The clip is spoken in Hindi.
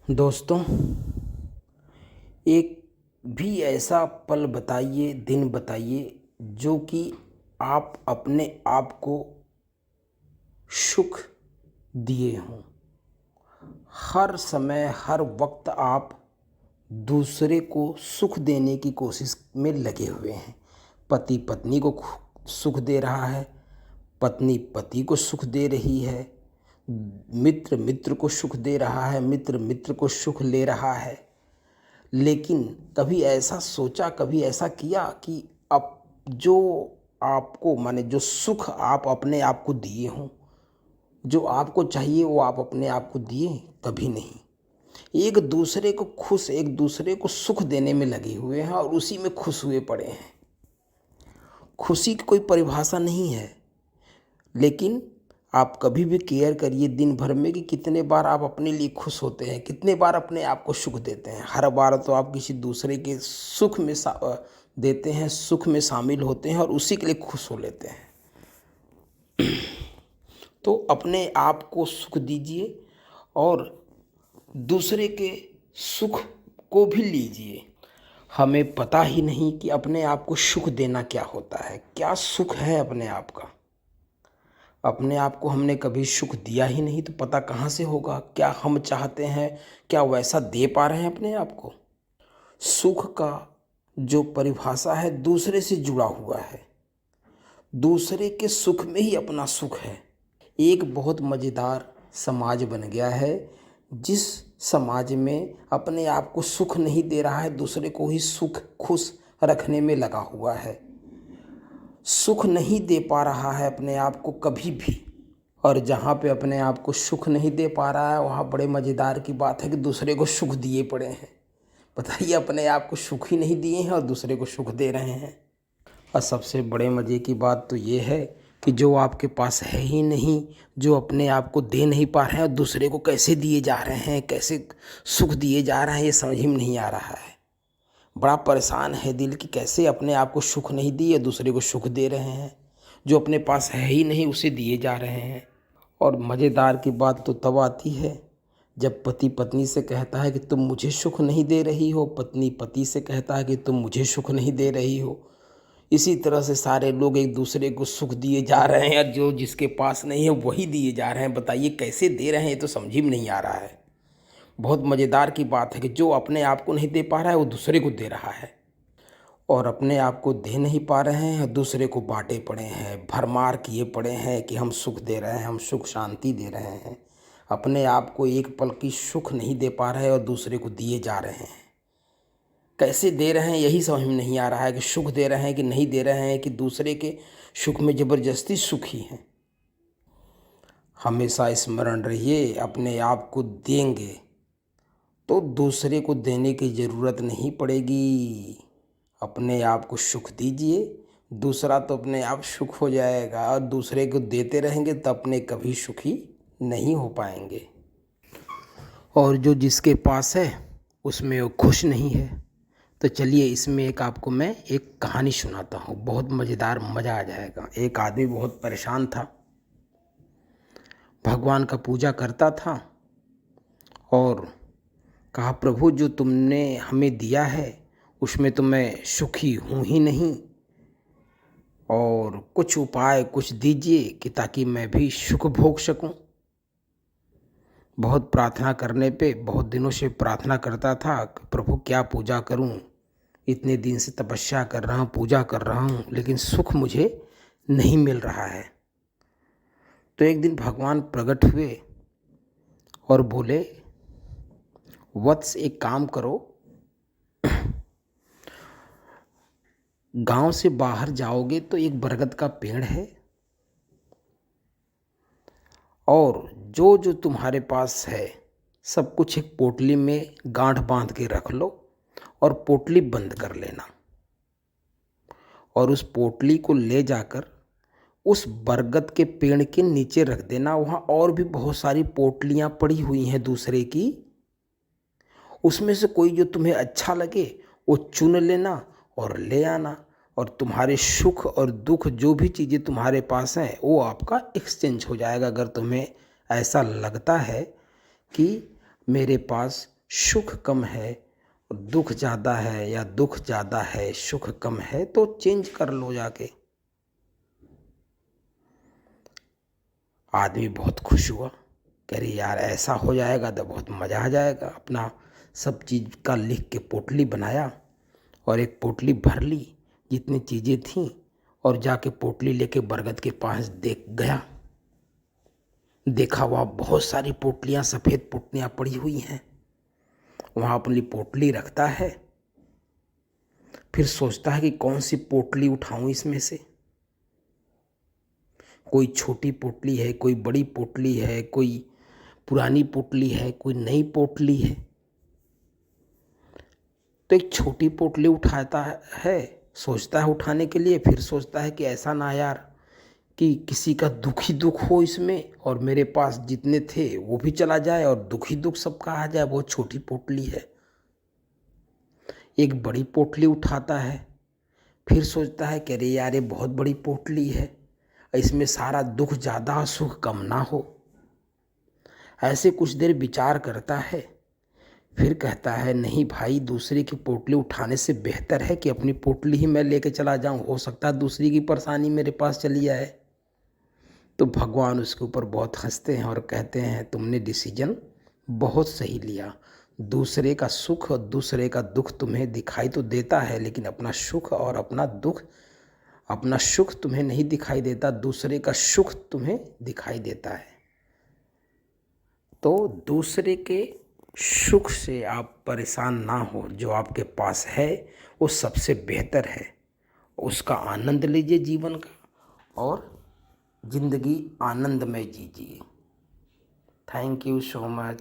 दोस्तों, एक भी ऐसा पल बताइए, दिन बताइए जो कि आप अपने आप को सुख दिए हों। हर समय हर वक्त आप दूसरे को सुख देने की कोशिश में लगे हुए हैं। पति पत्नी को सुख दे रहा है, पत्नी पति को सुख दे रही है, मित्र मित्र को सुख दे रहा है, मित्र मित्र को सुख ले रहा है। लेकिन कभी ऐसा सोचा, कभी ऐसा किया कि अब जो आपको माने जो सुख आप अपने आप को दिए हों, जो आपको चाहिए वो आप अपने आप को दिए? कभी नहीं। एक दूसरे को खुश, एक दूसरे को सुख देने में लगे हुए हैं और उसी में खुश हुए पड़े हैं। खुशी की कोई परिभाषा नहीं है, लेकिन आप कभी भी केयर करिए दिन भर में कि कितने बार आप अपने लिए खुश होते हैं, कितने बार अपने आप को सुख देते हैं। हर बार तो आप किसी दूसरे के सुख में देते हैं, सुख में शामिल होते हैं और उसी के लिए खुश हो लेते हैं। तो अपने आप को सुख दीजिए और दूसरे के सुख को भी लीजिए। हमें पता ही नहीं कि अपने आप को सुख देना क्या होता है, क्या सुख है अपने आप का। अपने आप को हमने कभी सुख दिया ही नहीं तो पता कहाँ से होगा क्या हम चाहते हैं, क्या वैसा दे पा रहे हैं अपने आप को। सुख का जो परिभाषा है दूसरे से जुड़ा हुआ है, दूसरे के सुख में ही अपना सुख है। एक बहुत मज़ेदार समाज बन गया है जिस समाज में अपने आप को सुख नहीं दे रहा है, दूसरे को ही सुख खुश रखने में लगा हुआ है। सुख नहीं दे पा रहा है अपने आप को कभी भी, और जहाँ पे अपने आप को सुख नहीं दे पा रहा है वहाँ बड़े मज़ेदार की बात है कि दूसरे को सुख दिए पड़े हैं। बताइए, अपने आप को सुख ही नहीं दिए हैं और दूसरे को सुख दे रहे हैं। और सबसे बड़े मज़े की बात तो ये है कि जो आपके पास है ही नहीं, जो अपने आप को दे नहीं पा रहे हैं और दूसरे को कैसे दिए जा रहे हैं, कैसे सुख दिए जा रहे हैं, ये समझ में नहीं आ रहा है। बड़ा परेशान है दिल कि कैसे अपने आप को सुख नहीं दिए, दूसरे को सुख दे रहे हैं। जो अपने पास है ही नहीं उसे दिए जा रहे हैं। और मज़ेदार की बात तो तब आती है जब पति पत्नी से कहता है कि तुम मुझे सुख नहीं दे रही हो, पत्नी पति से कहता है कि तुम मुझे सुख नहीं दे रही हो। इसी तरह से सारे लोग एक दूसरे को सुख दिए जा रहे हैं और जो जिसके पास नहीं है वही दिए जा रहे हैं। बताइए कैसे दे रहे हैं, ये तो समझ में नहीं आ रहा है। बहुत मज़ेदार की बात है कि जो अपने आप को नहीं दे पा रहा है वो दूसरे को दे रहा है, और अपने आप को दे नहीं पा रहे हैं, दूसरे को बांटे पड़े हैं, भरमार किए पड़े हैं कि हम सुख दे रहे हैं, हम सुख शांति दे रहे हैं। अपने आप को एक पल की सुख नहीं दे पा रहे और दूसरे को दिए जा रहे हैं। कैसे दे रहे हैं यही समझ में नहीं आ रहा है कि सुख दे रहे हैं कि नहीं दे रहे हैं, कि दूसरे के सुख में ज़बरदस्ती सुखी हैं। हमेशा स्मरण रहिए, अपने आप को देंगे तो दूसरे को देने की ज़रूरत नहीं पड़ेगी। अपने आप को सुख दीजिए, दूसरा तो अपने आप सुख हो जाएगा, और दूसरे को देते रहेंगे तो अपने कभी सुखी नहीं हो पाएंगे। और जो जिसके पास है उसमें वो खुश नहीं है। तो चलिए इसमें एक आपको मैं एक कहानी सुनाता हूँ, बहुत मज़ेदार, मज़ा आ जाएगा। एक आदमी बहुत परेशान था, भगवान का पूजा करता था और कहा, प्रभु जो तुमने हमें दिया है उसमें तो मैं सुखी हूँ ही नहीं, और कुछ उपाय कुछ दीजिए कि ताकि मैं भी सुख भोग सकूं। बहुत प्रार्थना करने पे, बहुत दिनों से प्रार्थना करता था कि प्रभु क्या पूजा करूं, इतने दिन से तपस्या कर रहा हूं, पूजा कर रहा हूं, लेकिन सुख मुझे नहीं मिल रहा है। तो एक दिन भगवान प्रकट हुए और बोले, वत्स एक काम करो, गांव से बाहर जाओगे तो एक बरगद का पेड़ है, और जो जो तुम्हारे पास है सब कुछ एक पोटली में गांठ बांध के रख लो और पोटली बंद कर लेना, और उस पोटली को ले जाकर उस बरगद के पेड़ के नीचे रख देना। वहाँ और भी बहुत सारी पोटलियाँ पड़ी हुई हैं दूसरे की, उसमें से कोई जो तुम्हें अच्छा लगे वो चुन लेना और ले आना, और तुम्हारे सुख और दुख जो भी चीज़ें तुम्हारे पास हैं वो आपका एक्सचेंज हो जाएगा। अगर तुम्हें ऐसा लगता है कि मेरे पास सुख कम है, दुख ज़्यादा है, या दुख ज़्यादा है सुख कम है, तो चेंज कर लो जाके। आदमी बहुत खुश हुआ, कह रही यार ऐसा हो जाएगा तो बहुत मज़ा आ जाएगा। अपना सब चीज़ का लिख के पोटली बनाया और एक पोटली भर ली जितनी चीज़ें थीं, और जाके पोटली लेके बरगद के पास देख गया। देखा वहाँ बहुत सारी पोटलियाँ, सफ़ेद पोटलियाँ पड़ी हुई हैं। वहाँ अपनी पोटली रखता है, फिर सोचता है कि कौन सी पोटली उठाऊं इसमें से। कोई छोटी पोटली है, कोई बड़ी पोटली है, कोई पुरानी पोटली है, कोई नई पोटली है। तो एक छोटी पोटली उठाता है, सोचता है उठाने के लिए, फिर सोचता है कि ऐसा ना यार कि किसी का दुख ही दुख हो इसमें, और मेरे पास जितने थे वो भी चला जाए और दुख ही दुख सबका आ जाए। बहुत छोटी पोटली है। एक बड़ी पोटली उठाता है, फिर सोचता है कि अरे यार ये बहुत बड़ी पोटली है, इसमें सारा दुख ज़्यादा सुख कम ना हो। ऐसे कुछ देर विचार करता है, फिर कहता है नहीं भाई, दूसरे की पोटली उठाने से बेहतर है कि अपनी पोटली ही मैं लेके चला जाऊं। हो सकता है दूसरी की परेशानी मेरे पास चली आए। तो भगवान उसके ऊपर बहुत हंसते हैं और कहते हैं तुमने डिसीजन बहुत सही लिया। दूसरे का सुख और दूसरे का दुख तुम्हें दिखाई तो देता है, लेकिन अपना सुख और अपना दुख, अपना सुख तुम्हें नहीं दिखाई देता, दूसरे का सुख तुम्हें दिखाई देता है। तो दूसरे के सुख से आप परेशान ना हो, जो आपके पास है वो सबसे बेहतर है। उसका आनंद लीजिए जीवन का, और ज़िंदगी आनंदमय जीजिए। Thank you so much.